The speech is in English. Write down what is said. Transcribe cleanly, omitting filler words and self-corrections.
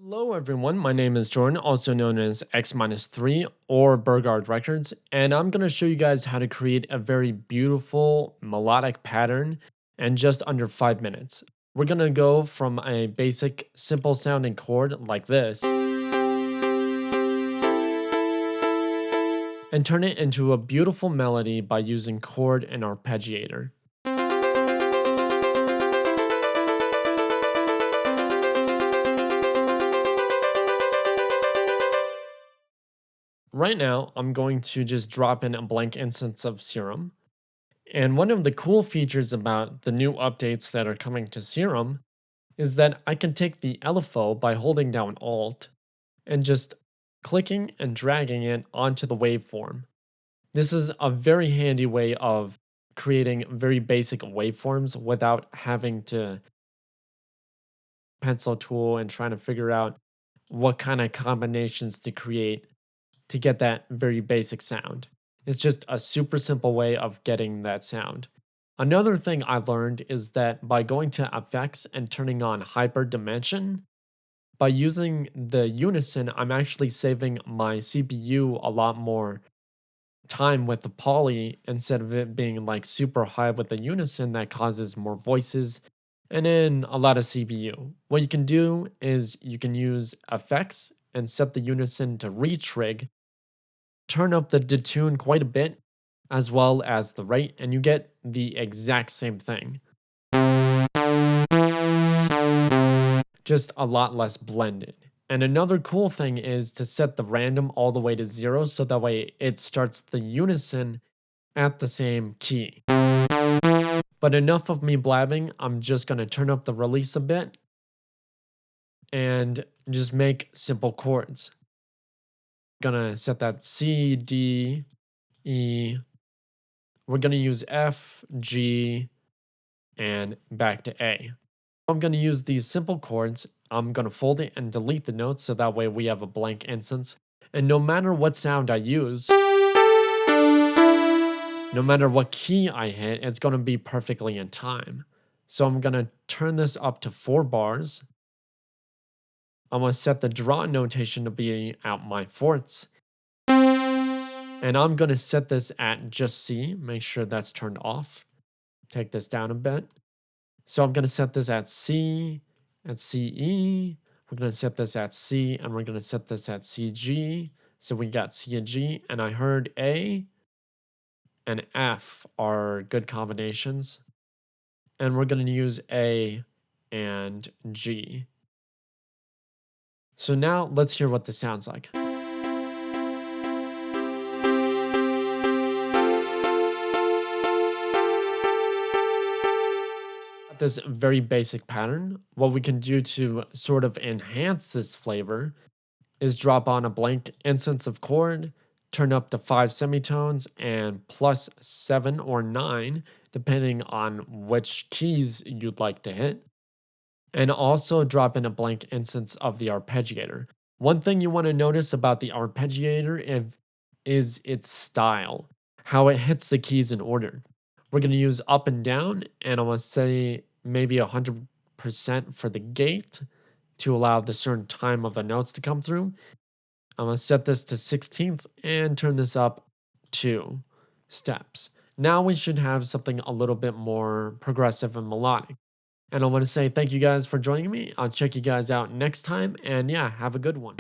Hello everyone, my name is Jordan, also known as X-3 or Burgard Records, and I'm going to show you guys how to create a very beautiful melodic pattern in just under 5 minutes. We're going to go from a basic simple sounding chord like this and turn it into a beautiful melody by using chord and arpeggiator. Right now, I'm going to just drop in a blank instance of Serum. And one of the cool features about the new updates that are coming to Serum is that I can take the LFO by holding down Alt and just clicking and dragging it onto the waveform. This is a very handy way of creating very basic waveforms without having to pencil tool and trying to figure out what kind of combinations to create to get that very basic sound. It's just a super simple way of getting that sound. Another thing I learned is that by going to effects and turning on hyper dimension, by using the unison, I'm actually saving my CPU a lot more time with the poly instead of it being like super high with the unison that causes more voices and then a lot of CPU. What you can do is you can use effects and set the unison to retrig, turn up the detune quite a bit, as well as the rate, and you get the exact same thing. Just a lot less blended. And another cool thing is to set the random all the way to 0 so that way it starts the unison at the same key. But enough of me blabbing, I'm just going to turn up the release a bit and just make simple chords. Gonna set that C, D, E. We're gonna use F, G, and back to A. I'm gonna use these simple chords. I'm gonna fold it and delete the notes so that way we have a blank instance. And no matter what sound I use, no matter what key I hit, it's gonna be perfectly in time. So I'm gonna turn this up to 4 bars. I'm gonna set the draw notation to be at my fourths. And I'm gonna set this at just C, make sure that's turned off. Take this down a bit. So I'm going to set this at C, at CE. We're going to set this at C, and we're going to set this at CG. So we got C and G, and I heard A and F are good combinations. And we're going to use A and G. So now let's hear what this sounds like. This very basic pattern. What we can do to sort of enhance this flavor is drop on a blank instance of chord, turn up to 5 semitones and plus 7 or 9, depending on which keys you'd like to hit, and also drop in a blank instance of the arpeggiator. One thing you want to notice about the arpeggiator is its style, how it hits the keys in order. We're going to use up and down, and I want to say maybe 100% for the gate to allow the certain time of the notes to come through. I'm going to set this to 16ths and turn this up 2 steps. Now we should have something a little bit more progressive and melodic. And I want to say thank you guys for joining me. I'll check you guys out next time. And yeah, have a good one.